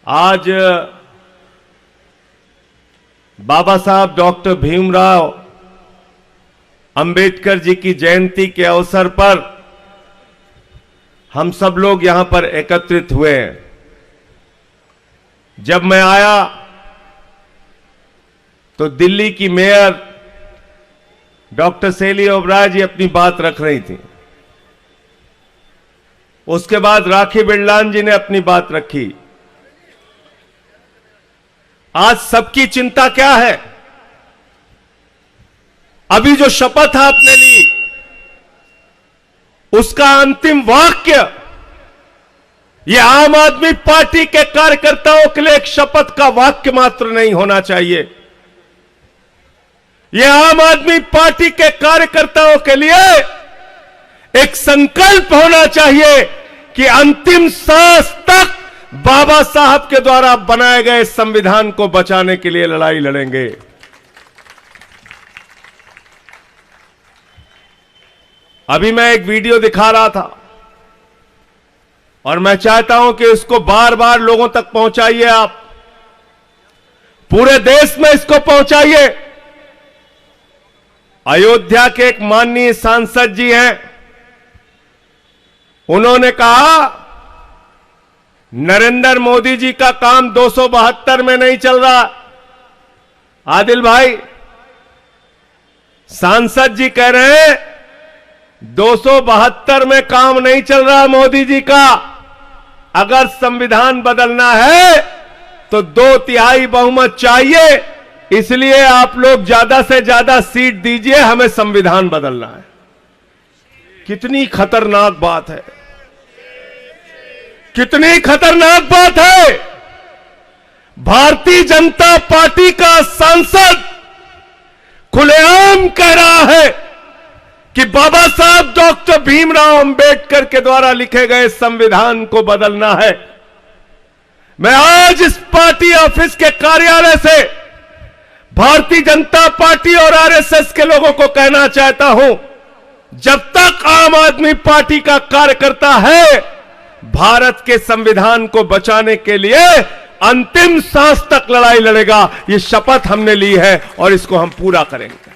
आज बाबा साहब डॉक्टर भीमराव अंबेडकर जी की जयंती के अवसर पर हम सब लोग यहां पर एकत्रित हुए हैं। जब मैं आया तो दिल्ली की मेयर डॉक्टर शैली ओबराय जी अपनी बात रख रही थी। उसके बाद राखी बिरलान जी ने अपनी बात रखी। आज सबकी चिंता क्या है? अभी जो शपथ आपने ली उसका अंतिम वाक्य यह आम आदमी पार्टी के कार्यकर्ताओं के लिए एक शपथ का वाक्य मात्र नहीं होना चाहिए। यह आम आदमी पार्टी के कार्यकर्ताओं के लिए एक संकल्प होना चाहिए कि अंतिम सांस तक बाबा साहब के द्वारा बनाए गए संविधान को बचाने के लिए लड़ाई लड़ेंगे। अभी मैं एक वीडियो दिखा रहा था और मैं चाहता हूं कि इसको बार बार लोगों तक पहुंचाइए। आप पूरे देश में इसको पहुंचाइए। अयोध्या के एक माननीय सांसद जी हैं, उन्होंने कहा नरेंद्र मोदी जी का काम 272 में नहीं चल रहा। आदिल भाई, सांसद जी कह रहे हैं 272 में काम नहीं चल रहा मोदी जी का। अगर संविधान बदलना है तो 2/3 बहुमत चाहिए, इसलिए आप लोग ज्यादा से ज्यादा सीट दीजिए, हमें संविधान बदलना है। कितनी खतरनाक बात है, कितनी खतरनाक बात है। भारतीय जनता पार्टी का सांसद खुलेआम कह रहा है कि बाबा साहब डॉक्टर भीमराव अंबेडकर के द्वारा लिखे गए संविधान को बदलना है। मैं आज इस पार्टी ऑफिस के कार्यालय से भारतीय जनता पार्टी और आरएसएस के लोगों को कहना चाहता हूं, जब तक आम आदमी पार्टी का कार्यकर्ता है, भारत के संविधान को बचाने के लिए अंतिम सांस तक लड़ाई लड़ेगा। ये शपथ हमने ली है और इसको हम पूरा करेंगे।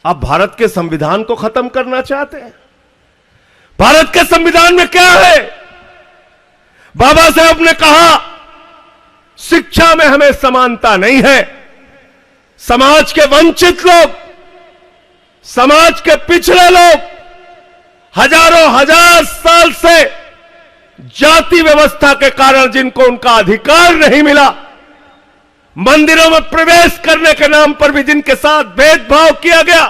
आप भारत के संविधान को खत्म करना चाहते हैं? भारत के संविधान में क्या है? बाबा साहब ने कहा शिक्षा में हमें समानता नहीं है। समाज के वंचित लोग, समाज के पिछड़े लोग हजारों हजार साल से जाति व्यवस्था के कारण जिनको उनका अधिकार नहीं मिला, मंदिरों में प्रवेश करने के नाम पर भी जिनके साथ भेदभाव किया गया,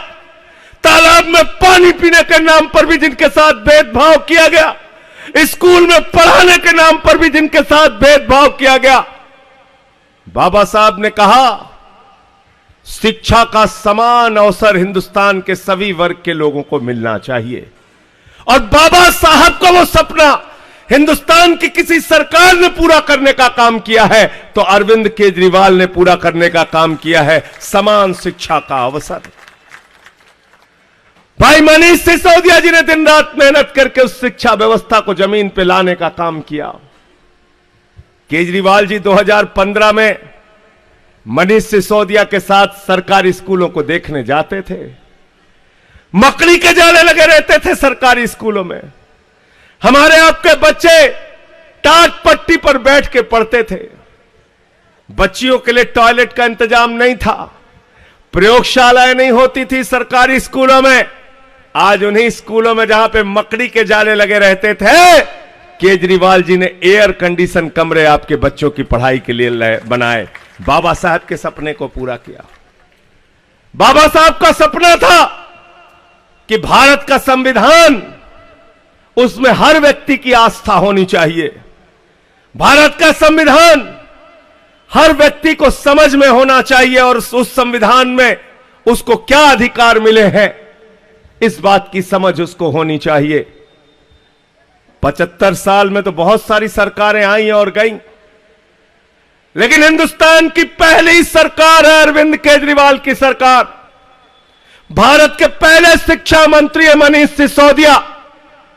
तालाब में पानी पीने के नाम पर भी जिनके साथ भेदभाव किया गया, स्कूल में पढ़ाने के नाम पर भी जिनके साथ भेदभाव किया गया, बाबा साहब ने कहा शिक्षा का समान अवसर हिंदुस्तान के सभी वर्ग के लोगों को मिलना चाहिए। और बाबा साहब का वो सपना हिंदुस्तान की किसी सरकार ने पूरा करने का काम किया है तो अरविंद केजरीवाल ने पूरा करने का काम किया है, समान शिक्षा का अवसर। भाई मनीष सिसोदिया जी ने दिन रात मेहनत करके उस शिक्षा व्यवस्था को जमीन पे लाने का काम किया। केजरीवाल जी 2015 में मनीष सिसोदिया के साथ सरकारी स्कूलों को देखने जाते थे। मकड़ी के जाले लगे रहते थे सरकारी स्कूलों में। हमारे आपके बच्चे टाट पट्टी पर बैठ के पढ़ते थे। बच्चियों के लिए टॉयलेट का इंतजाम नहीं था, प्रयोगशालाएं नहीं होती थी सरकारी स्कूलों में। आज उन्हीं स्कूलों में जहां पे मकड़ी के जाले लगे रहते थे, केजरीवाल जी ने एयर कंडीशन कमरे आपके बच्चों की पढ़ाई के लिए बनाए। बाबा साहब के सपने को पूरा किया। बाबा साहब का सपना था कि भारत का संविधान, उसमें हर व्यक्ति की आस्था होनी चाहिए। भारत का संविधान हर व्यक्ति को समझ में होना चाहिए और उस संविधान में उसको क्या अधिकार मिले हैं, इस बात की समझ उसको होनी चाहिए। 75 साल में तो बहुत सारी सरकारें आई और गईं, लेकिन हिंदुस्तान की पहली सरकार है अरविंद केजरीवाल की सरकार। भारत के पहले शिक्षा मंत्री है मनीष सिसोदिया,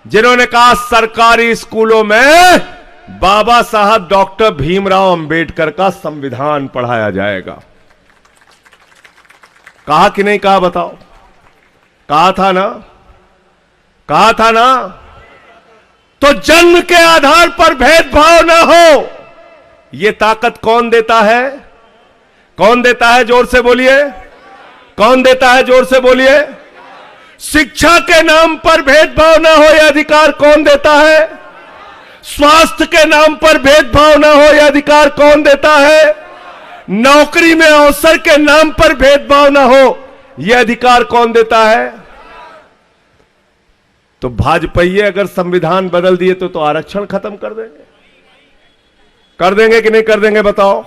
जिन्होंने कहा सरकारी स्कूलों में बाबा साहब डॉक्टर भीमराव अंबेडकर का संविधान पढ़ाया जाएगा। कहा कि नहीं कहा बताओ? कहा था ना? कहा था ना? तो जन्म के आधार पर भेदभाव ना हो, यह ताकत कौन देता है? कौन देता है? जोर से बोलिए। कौन देता है? जोर से बोलिए। शिक्षा के नाम पर भेदभाव ना हो, यह अधिकार कौन देता है? स्वास्थ्य के नाम पर भेदभाव ना हो, यह अधिकार कौन देता है? नौकरी में अवसर के नाम पर भेदभाव ना हो, यह अधिकार कौन देता है? तो भाजपाई अगर संविधान बदल दिए तो आरक्षण खत्म कर देंगे। कर देंगे कि नहीं कर देंगे बताओ?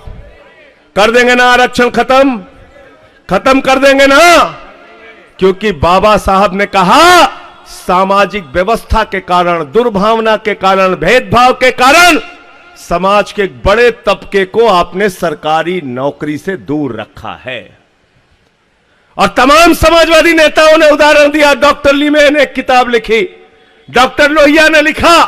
कर देंगे ना? आरक्षण खत्म खत्म कर देंगे ना? क्योंकि बाबा साहब ने कहा सामाजिक व्यवस्था के कारण, दुर्भावना के कारण, भेदभाव के कारण समाज के एक बड़े तबके को आपने सरकारी नौकरी से दूर रखा है। और तमाम समाजवादी नेताओं ने उदाहरण दिया। डॉक्टर लीमे ने एक किताब लिखी, डॉक्टर लोहिया ने लिखा,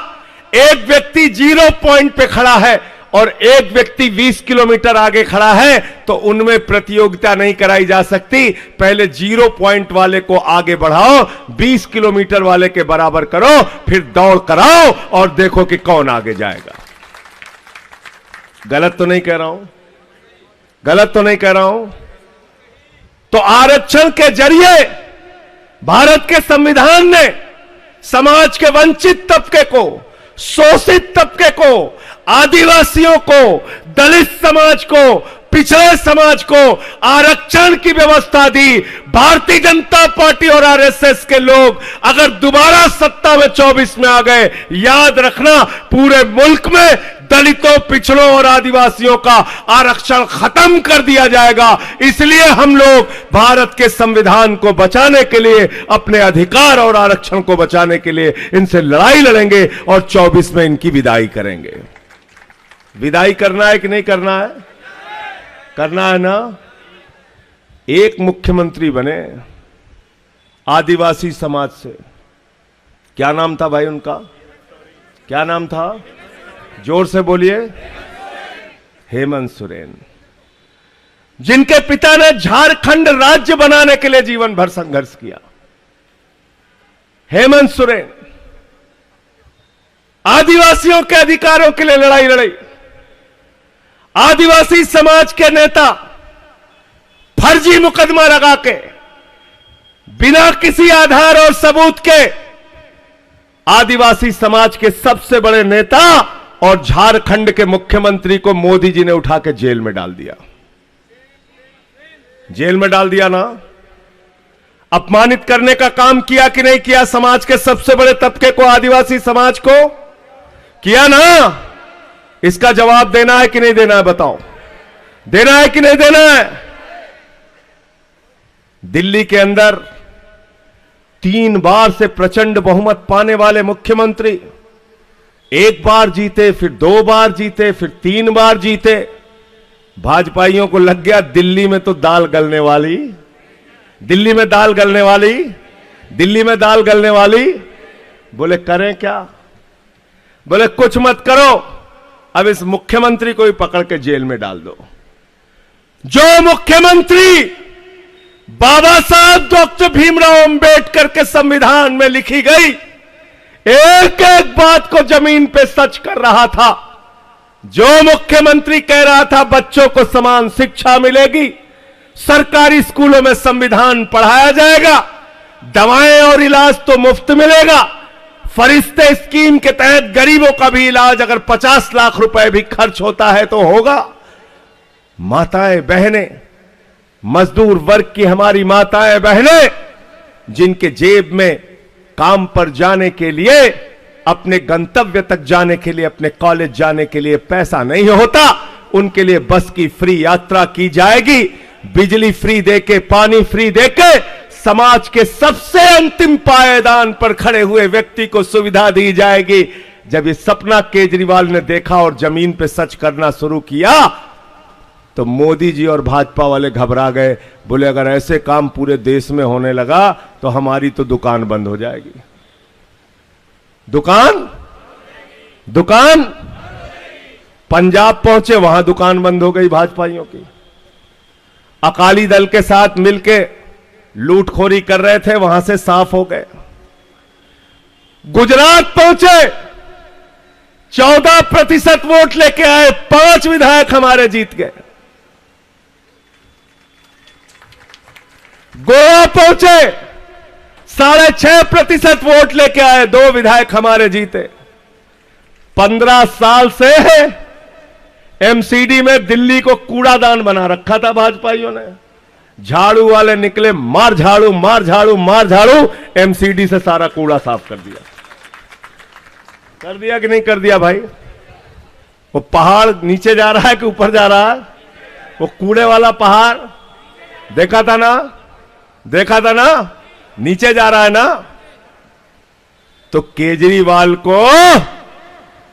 एक व्यक्ति 0 पॉइंट पे खड़ा है और एक व्यक्ति 20 किलोमीटर आगे खड़ा है, तो उनमें प्रतियोगिता नहीं कराई जा सकती। पहले 0 पॉइंट वाले को आगे बढ़ाओ, 20 किलोमीटर वाले के बराबर करो, फिर दौड़ कराओ और देखो कि कौन आगे जाएगा। गलत तो नहीं कह रहा हूं? गलत तो नहीं कह रहा हूं? तो आरक्षण के जरिए भारत के संविधान ने समाज के वंचित तबके को, शोषित तबके को, आदिवासियों को, दलित समाज को, पिछड़े समाज को आरक्षण की व्यवस्था दी। भारतीय जनता पार्टी और आरएसएस के लोग अगर दोबारा सत्ता में 24 में आ गए, याद रखना पूरे मुल्क में दलितों, पिछड़ों और आदिवासियों का आरक्षण खत्म कर दिया जाएगा। इसलिए हम लोग भारत के संविधान को बचाने के लिए, अपने अधिकार और आरक्षण को बचाने के लिए इनसे लड़ाई लड़ेंगे और 24 में इनकी विदाई करेंगे। विदाई करना है कि नहीं करना है? करना है ना? एक मुख्यमंत्री बने आदिवासी समाज से। क्या नाम था भाई उनका? क्या नाम था? जोर से बोलिए। हेमंत सोरेन, जिनके पिता ने झारखंड राज्य बनाने के लिए जीवन भर संघर्ष किया। हेमंत सोरेन आदिवासियों के अधिकारों के लिए लड़ाई लड़ी। आदिवासी समाज के नेता फर्जी मुकदमा लगा के, बिना किसी आधार और सबूत के, आदिवासी समाज के सबसे बड़े नेता और झारखंड के मुख्यमंत्री को मोदी जी ने उठा के जेल में डाल दिया। जेल में डाल दिया ना? अपमानित करने का काम किया कि नहीं किया? समाज के सबसे बड़े तबके को, आदिवासी समाज को किया ना? इसका जवाब देना है कि नहीं देना है बताओ? देना है कि नहीं देना है? दिल्ली के अंदर 3 बार से प्रचंड बहुमत पाने वाले मुख्यमंत्री, 1 बार जीते, फिर 2 बार जीते, फिर 3 बार जीते। भाजपाइयों को लग गया दिल्ली में तो दाल गलने वाली, दिल्ली में दाल गलने वाली, दिल्ली में दाल गलने वाली। बोले करें क्या? बोले कुछ मत करो, अब इस मुख्यमंत्री को ही पकड़ के जेल में डाल दो। जो मुख्यमंत्री बाबा साहब डॉक्टर भीमराव अंबेडकर के संविधान में लिखी गई एक एक बात को जमीन पे सच कर रहा था, जो मुख्यमंत्री कह रहा था बच्चों को समान शिक्षा मिलेगी, सरकारी स्कूलों में संविधान पढ़ाया जाएगा, दवाएं और इलाज तो मुफ्त मिलेगा, फरिश्ते स्कीम के तहत गरीबों का भी इलाज अगर 50 लाख रुपए भी खर्च होता है तो होगा। माताएं बहनें, मजदूर वर्ग की हमारी माताएं बहनें, जिनके जेब में काम पर जाने के लिए, अपने गंतव्य तक जाने के लिए, अपने कॉलेज जाने के लिए पैसा नहीं होता, उनके लिए बस की फ्री यात्रा की जाएगी, बिजली फ्री देके, पानी फ्री देके, समाज के सबसे अंतिम पायदान पर खड़े हुए व्यक्ति को सुविधा दी जाएगी। जब ये सपना केजरीवाल ने देखा और जमीन पे सच करना शुरू किया तो मोदी जी और भाजपा वाले घबरा गए। बोले अगर ऐसे काम पूरे देश में होने लगा तो हमारी तो दुकान बंद हो जाएगी। दुकान पंजाब पहुंचे, वहां दुकान बंद हो गई भाजपाइयों की। अकाली दल के साथ मिलके लूटखोरी कर रहे थे, वहां से साफ हो गए। गुजरात पहुंचे, 14% वोट लेके आए, 5 विधायक हमारे जीत गए। गोवा पहुंचे, 6.5% वोट लेके आए, 2 विधायक हमारे जीते। 15 साल से एमसीडी में दिल्ली को कूड़ादान बना रखा था भाजपाइयों ने। झाड़ू वाले निकले, मार झाड़ू मार झाड़ू मार झाड़ू, एमसीडी से सारा कूड़ा साफ कर दिया। कर दिया कि नहीं कर दिया भाई? वो पहाड़ नीचे जा रहा है कि ऊपर जा रहा है? वो कूड़े वाला पहाड़ देखा था ना, देखा था ना, नीचे जा रहा है ना। तो केजरीवाल को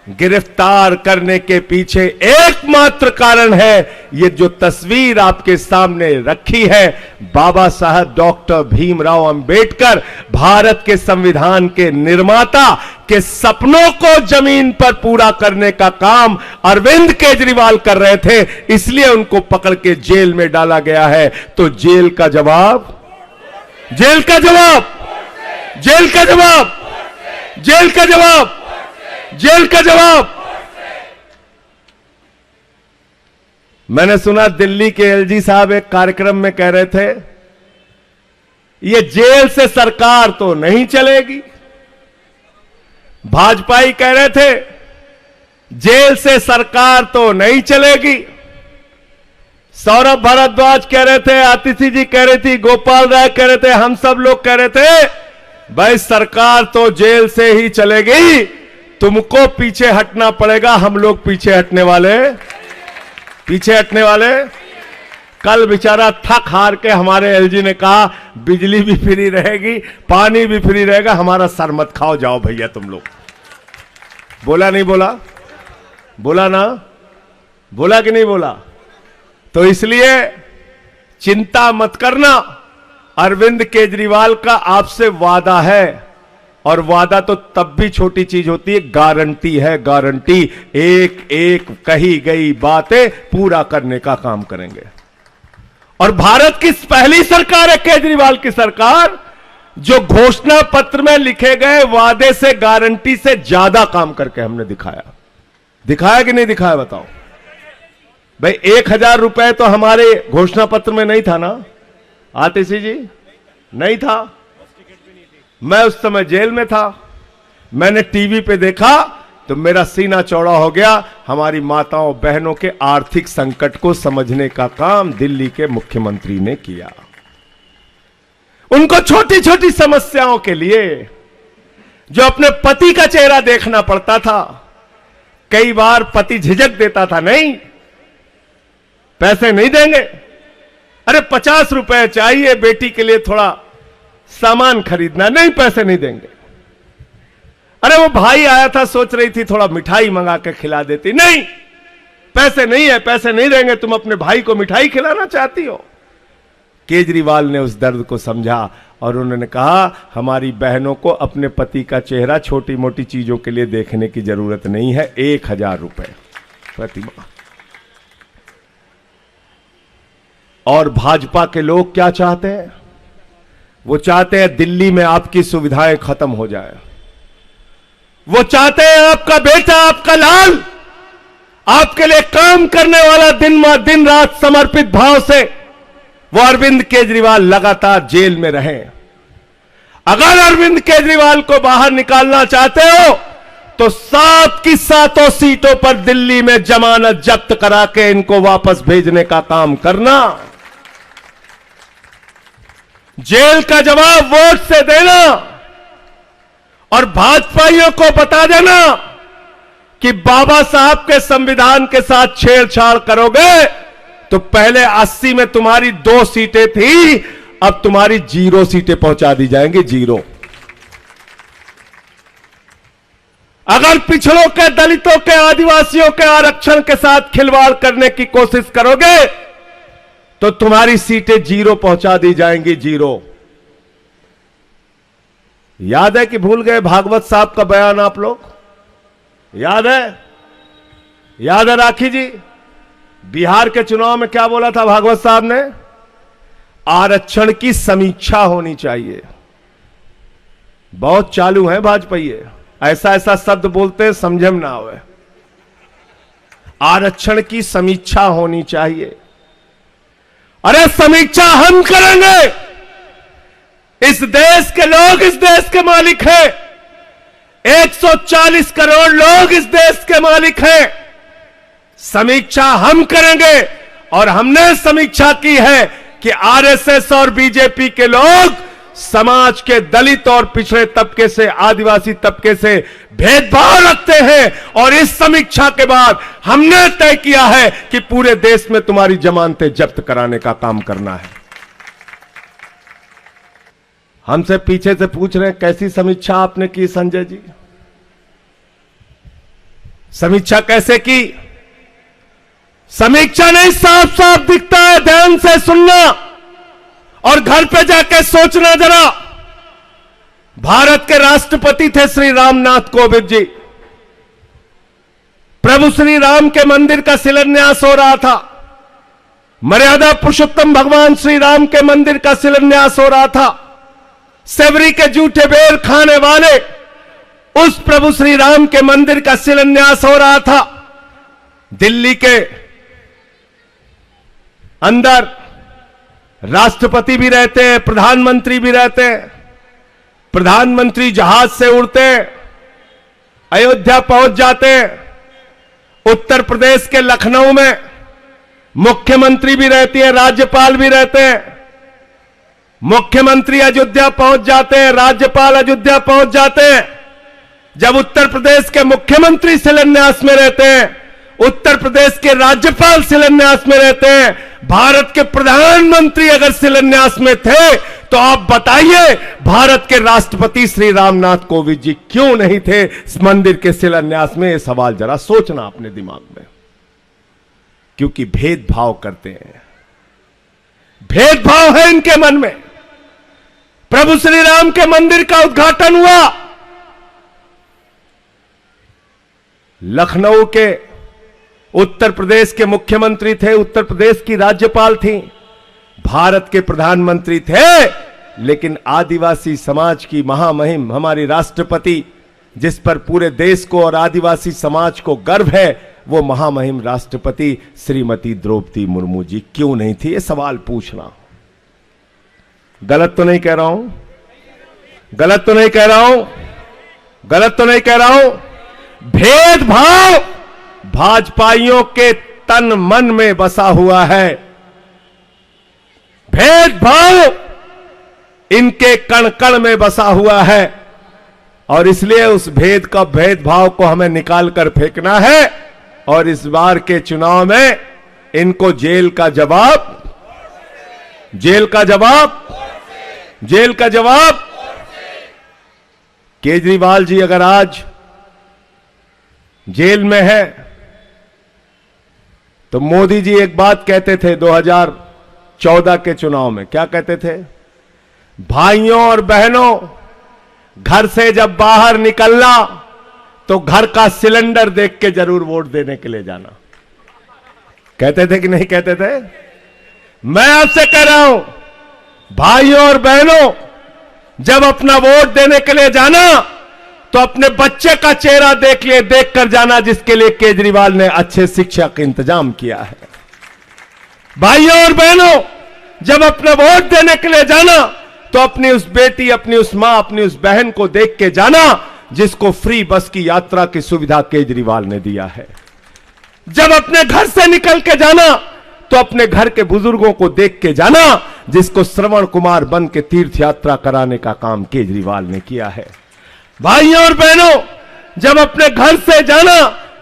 गिरफ्तार करने के पीछे एकमात्र कारण है, ये जो तस्वीर आपके सामने रखी है, बाबा साहब डॉक्टर भीमराव अंबेडकर, भारत के संविधान के निर्माता के सपनों को जमीन पर पूरा करने का काम अरविंद केजरीवाल कर रहे थे, इसलिए उनको पकड़ के जेल में डाला गया है। तो जेल का जवाब, जेल का जवाब, जेल का जवाब, जेल का जवाब, जेल का जवाब। मैंने सुना दिल्ली के एलजी साहब एक कार्यक्रम में कह रहे थे, ये जेल से सरकार तो नहीं चलेगी। भाजपाई कह रहे थे जेल से सरकार तो नहीं चलेगी। सौरभ भारद्वाज कह रहे थे, आतिशी जी कह रही थी, गोपाल राय कह रहे थे, हम सब लोग कह रहे थे भाई सरकार तो जेल से ही चलेगी, तुमको पीछे हटना पड़ेगा। हम लोग पीछे हटने वाले, पीछे हटने वाले। कल बेचारा थक हार के हमारे एलजी ने कहा बिजली भी फ्री रहेगी, पानी भी फ्री रहेगा, हमारा सर मत खाओ, जाओ भैया तुम लोग। बोला नहीं बोला? बोला ना? बोला कि नहीं बोला? तो इसलिए चिंता मत करना, अरविंद केजरीवाल का आपसे वादा है, और वादा तो तब भी छोटी चीज होती है, गारंटी है, गारंटी। एक एक कही गई बातें पूरा करने का काम करेंगे। और भारत की पहली सरकार है केजरीवाल की सरकार, जो घोषणा पत्र में लिखे गए वादे से, गारंटी से ज्यादा काम करके हमने दिखाया। दिखाया कि नहीं दिखाया बताओ भाई? 1000 रुपए तो हमारे घोषणा पत्र में नहीं था ना आतिशी जी? नहीं था। मैं उस समय जेल में था, मैंने टीवी पे देखा तो मेरा सीना चौड़ा हो गया। हमारी माताओं बहनों के आर्थिक संकट को समझने का काम दिल्ली के मुख्यमंत्री ने किया। उनको छोटी छोटी समस्याओं के लिए जो अपने पति का चेहरा देखना पड़ता था, कई बार पति झिझक देता था, नहीं पैसे नहीं देंगे, अरे 50 रुपए चाहिए बेटी के लिए थोड़ा सामान खरीदना, नहीं पैसे नहीं देंगे। अरे वो भाई आया था, सोच रही थी थोड़ा मिठाई मंगा के खिला देती, नहीं पैसे नहीं है, पैसे नहीं देंगे, तुम अपने भाई को मिठाई खिलाना चाहती हो। केजरीवाल ने उस दर्द को समझा और उन्होंने कहा हमारी बहनों को अपने पति का चेहरा छोटी मोटी चीजों के लिए देखने की जरूरत नहीं है, 1000 रुपए प्रति माह। और भाजपा के लोग क्या चाहते हैं? वो चाहते हैं दिल्ली में आपकी सुविधाएं खत्म हो जाए। वो चाहते हैं आपका बेटा, आपका लाल आपके लिए काम करने वाला, दिन रात समर्पित भाव से वो अरविंद केजरीवाल लगातार जेल में रहे। अगर अरविंद केजरीवाल को बाहर निकालना चाहते हो तो 7 की 7 सीटों पर दिल्ली में जमानत जब्त करा के इनको वापस भेजने का काम करना। जेल का जवाब वोट से देना और भाजपाइयों को बता देना कि बाबा साहब के संविधान के साथ छेड़छाड़ करोगे तो पहले 80 में तुम्हारी 2 सीटें थी, अब तुम्हारी 0 सीटें पहुंचा दी जाएंगी, 0। अगर पिछड़ों के, दलितों के, आदिवासियों के आरक्षण के साथ खिलवाड़ करने की कोशिश करोगे तो तुम्हारी सीटें 0 पहुंचा दी जाएंगी, 0। याद है कि भूल गए भागवत साहब का बयान? आप लोग याद है? याद है राखी जी, बिहार के चुनाव में क्या बोला था भागवत साहब ने? आरक्षण की समीक्षा होनी चाहिए। बहुत चालू है भाजपा, ऐसा ऐसा शब्द बोलते हैं समझे में ना आवे। आरक्षण की समीक्षा होनी चाहिए। अरे समीक्षा हम करेंगे। इस देश के लोग इस देश के मालिक हैं। 140 करोड़ लोग इस देश के मालिक हैं। समीक्षा हम करेंगे और हमने समीक्षा की है कि आरएसएस और बीजेपी के लोग समाज के दलित और पिछड़े तबके से, आदिवासी तबके से भेदभाव रखते हैं। और इस समीक्षा के बाद हमने तय किया है कि पूरे देश में तुम्हारी जमानतें जब्त कराने का काम करना है। हमसे पीछे से पूछ रहे हैं कैसी समीक्षा आपने की संजय जी? समीक्षा कैसे की? समीक्षा नहीं, साफ साफ दिखता है। ध्यान से सुनना और घर पे जाके सोचना जरा। भारत के राष्ट्रपति थे श्री रामनाथ कोविंद जी। प्रभु श्री राम के मंदिर का शिलान्यास हो रहा था। मर्यादा पुरुषोत्तम भगवान श्री राम के मंदिर का शिलान्यास हो रहा था। सेवरी के जूठे बेर खाने वाले उस प्रभु श्री राम के मंदिर का शिलान्यास हो रहा था। दिल्ली के अंदर राष्ट्रपति भी रहते हैं, प्रधानमंत्री भी रहते हैं। प्रधानमंत्री जहाज से उड़ते हैं, अयोध्या पहुंच जाते हैं। उत्तर प्रदेश के लखनऊ में मुख्यमंत्री भी रहती है, राज्यपाल भी रहते हैं। मुख्यमंत्री अयोध्या पहुंच जाते हैं, राज्यपाल अयोध्या पहुंच जाते हैं। जब उत्तर प्रदेश के मुख्यमंत्री शिलान्यास में रहते हैं, उत्तर प्रदेश के राज्यपाल शिलान्यास में रहते हैं, भारत के प्रधानमंत्री अगर शिलान्यास में थे, तो आप बताइए भारत के राष्ट्रपति श्री रामनाथ कोविंद जी क्यों नहीं थे इस मंदिर के शिलान्यास में? यह सवाल जरा सोचना अपने दिमाग में। क्योंकि भेदभाव करते हैं, भेदभाव है इनके मन में। प्रभु श्री राम के मंदिर का उद्घाटन हुआ, लखनऊ के उत्तर प्रदेश के मुख्यमंत्री थे, उत्तर प्रदेश की राज्यपाल थी, भारत के प्रधानमंत्री थे, लेकिन आदिवासी समाज की महामहिम हमारी राष्ट्रपति, जिस पर पूरे देश को और आदिवासी समाज को गर्व है, वो महामहिम राष्ट्रपति श्रीमती द्रौपदी मुर्मू जी क्यों नहीं थी? ये सवाल पूछना। गलत तो नहीं कह रहा हूं? गलत तो नहीं कह रहा हूं? गलत तो नहीं कह रहा हूं? भेदभाव भाजपाइयों के तन मन में बसा हुआ है। भेदभाव इनके कण कण में बसा हुआ है और इसलिए उस भेदभाव को हमें निकाल कर फेंकना है। और इस बार के चुनाव में इनको जेल का जवाब, जेल का जवाब, जेल का जवाब। केजरीवाल जी अगर आज जेल में है तो मोदी जी एक बात कहते थे 2014 के चुनाव में, क्या कहते थे? भाइयों और बहनों, घर से जब बाहर निकलना तो घर का सिलेंडर देख के जरूर वोट देने के लिए जाना। कहते थे कि नहीं कहते थे? मैं आपसे कह रहा हूं, भाइयों और बहनों, जब अपना वोट देने के लिए जाना तो अपने बच्चे का चेहरा देख कर जाना, जिसके लिए केजरीवाल ने अच्छे शिक्षा का इंतजाम किया है। भाइयों और बहनों, जब अपना वोट देने के लिए जाना तो अपनी उस बेटी, अपनी उस मां, अपनी उस बहन को देख के जाना जिसको फ्री बस की यात्रा की सुविधा केजरीवाल ने दिया है। जब अपने घर से निकल के जाना तो अपने घर के बुजुर्गों को देख के जाना जिसको श्रवण कुमार बन के तीर्थ यात्रा कराने का काम केजरीवाल ने किया है। भाइयों और बहनों, जब अपने घर से जाना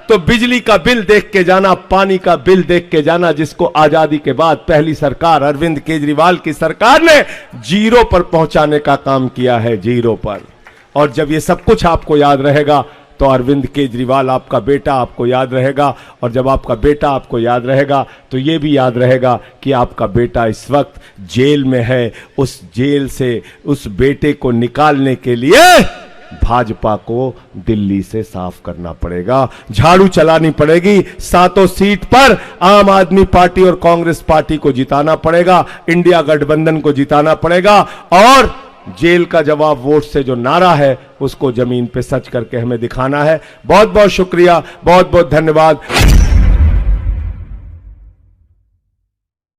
तो बिजली का बिल देख के जाना, पानी का बिल देख के जाना जिसको आजादी के बाद पहली सरकार अरविंद केजरीवाल की सरकार ने जीरो पर पहुंचाने का काम किया है, जीरो पर। और जब ये सब कुछ आपको याद रहेगा तो अरविंद केजरीवाल आपका बेटा आपको याद रहेगा, और जब आपका बेटा आपको याद रहेगा तो ये भी याद रहेगा कि आपका बेटा इस वक्त जेल में है। उस जेल से उस बेटे को निकालने के लिए भाजपा को दिल्ली से साफ करना पड़ेगा, झाड़ू चलानी पड़ेगी, 7 सीट पर आम आदमी पार्टी और कांग्रेस पार्टी को जिताना पड़ेगा, इंडिया गठबंधन को जिताना पड़ेगा और जेल का जवाब वोट से जो नारा है उसको जमीन पे सच करके हमें दिखाना है। बहुत बहुत शुक्रिया, बहुत बहुत धन्यवाद।